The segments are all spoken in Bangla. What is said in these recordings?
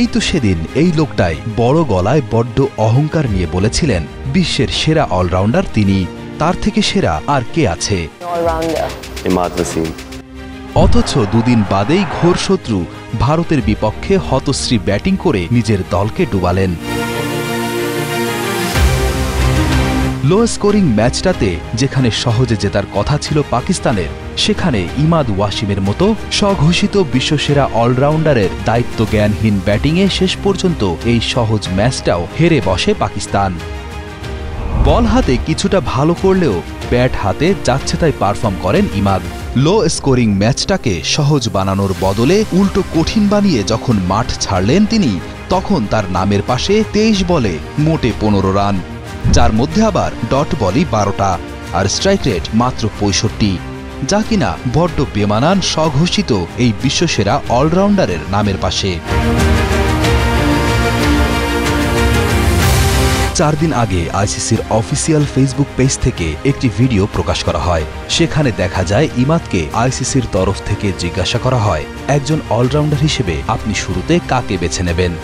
এই তো সেদিন এই লোকটাই বড় গলায় বড্ড অহংকার নিয়ে বলেছিলেন বিশ্বের সেরা অলরাউন্ডার তিনি, তার থেকে সেরা আর কে আছে। অথচ দুদিন বাদেই ঘোর শত্রু ভারতের বিপক্ষে হতশ্রী ব্যাটিং করে নিজের দলকে ডুবালেন। লো স্কোরিং ম্যাচটাতে যেখানে সহজে জেতার কথা ছিল পাকিস্তানের, সেখানে ইমাদ ওয়াসিমের মতো স্বঘোষিত বিশ্বসেরা অলরাউন্ডারের দায়িত্বজ্ঞানহীন ব্যাটিংয়ে শেষ পর্যন্ত এই সহজ ম্যাচটাও হেরে বসে পাকিস্তান। বল হাতে কিছুটা ভালো করলেও ব্যাট হাতে যাচ্ছে তাই পারফর্ম করেন ইমাদ। লো স্কোরিং ম্যাচটাকে সহজ বানানোর বদলে উল্টো কঠিন বানিয়ে যখন মাঠ ছাড়লেন তিনি, তখন তার নামের পাশে 23 বলে মোটে 15 রান, যার মধ্যে আবার ডট বলই 12টা আর স্ট্রাইক রেট মাত্র 65, যা কিনা বড্ড বেমানান স্বঘোষিত এই বিশ্বসেরা অলরাউন্ডারের নামের পাশে। 4 দিন আগে আইসিসির অফিসিয়াল ফেসবুক পেজ থেকে একটি ভিডিও প্রকাশ করা হয়। সেখানে দেখা যায় ইমাদকে আইসিসির তরফ থেকে জিজ্ঞাসা করা হয়, একজন অলরাউন্ডার হিসেবে আপনি শুরুতে কাকে বেছে নেবেন?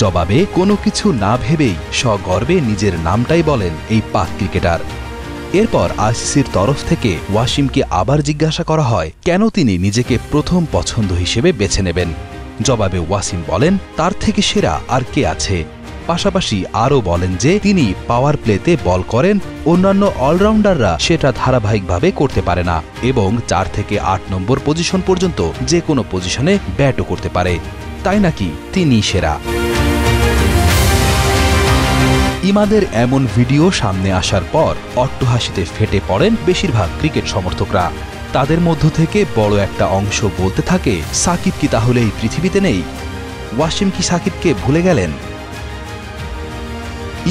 জবাবে কোনো কিছু না ভেবেই সগর্বে নিজের নামটাই বলেন এই পাক ক্রিকেটার। এরপর আইসিসির তরফ থেকে ওয়াসিমকে আবার জিজ্ঞাসা করা হয় কেন তিনি নিজেকে প্রথম পছন্দ হিসেবে বেছে নেবেন। জবাবে ওয়াসিম বলেন তার থেকে সেরা আর কে আছে। পাশাপাশি আরও বলেন যে তিনি পাওয়ার প্লেতে বল করেন, অন্যান্য অলরাউন্ডাররা সেটা ধারাবাহিকভাবে করতে পারে না, এবং 4 থেকে 8 নম্বর পজিশন পর্যন্ত যে কোনো পজিশনে ব্যাটও করতে পারে, তাই নাকি তিনি সেরা। ইমাদের এমন ভিডিও সামনে আসার পর অট্টহাসিতে ফেটে পড়েন বেশিরভাগ ক্রিকেট সমর্থকরা। তাদের মধ্য থেকে বড় একটা অংশ বলতে থাকে, সাকিব কি তাহলে এই পৃথিবীতে নেই? ওয়াসিম কি সাকিবকে ভুলে গেলেন?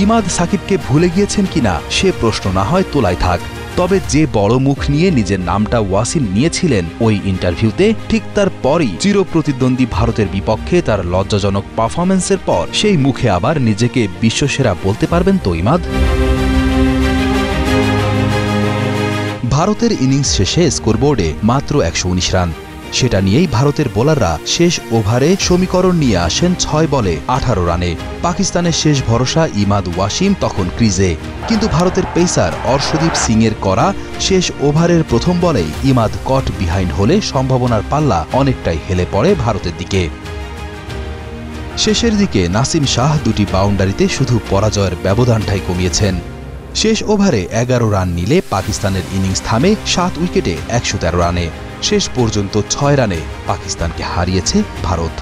ইমাদ সাকিবকে ভুলে গিয়েছেন কিনা সে প্রশ্ন না হয় তোলাই থাক, তবে যে বড় মুখ নিয়ে নিজের নামটা ওয়াসিম নিয়েছিলেন ওই ইন্টারভিউতে, ঠিক তার পরই চিরপ্রতিদ্বন্দ্বী ভারতের বিপক্ষে তার লজ্জাজনক পারফরম্যান্সের পর সেই মুখে আবার নিজেকে বিশ্বসেরা বলতে পারবেন তো ইমাদ? ভারতের ইনিংস শেষে স্কোরবোর্ডে মাত্র 119 রান। সেটা নিয়েই ভারতের বোলাররা শেষ ওভারে সমীকরণ নিয়ে আসেন 6 বলে 18 রানে। পাকিস্তানের শেষ ভরসা ইমাদ ওয়াসিম তখন ক্রিজে, কিন্তু ভারতের পেসার অর্শদীপ সিংয়ের করা শেষ ওভারের প্রথম বলেই ইমাদ কট বিহাইন্ড হলে সম্ভাবনার পাল্লা অনেকটাই হেলে পড়ে ভারতের দিকে। শেষের দিকে নাসিম শাহ 2টি বাউন্ডারিতে শুধু পরাজয়ের ব্যবধানটাই কমিয়েছেন। শেষ ওভারে 11 রান নিলে পাকিস্তানের ইনিংস থামে 7 উইকেটে 113 রানে। শেষ পর্যন্ত 6 রানে পাকিস্তানকে হারিয়েছে ভারত।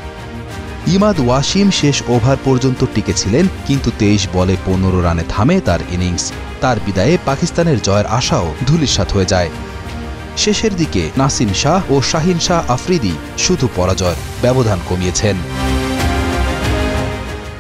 ইমাদ ওয়াসিম শেষ ওভার পর্যন্ত টিকেছিলেন, কিন্তু 23 বলে 15 রানে থামে তার ইনিংস। তার বিদায়ে পাকিস্তানের জয়ের আশাও ধূলিসাৎ হয়ে যায়। শেষের দিকে নাসিম শাহ ও শাহিন শাহ আফ্রিদি শুধু পরাজয়ের ব্যবধান কমিয়েছেন।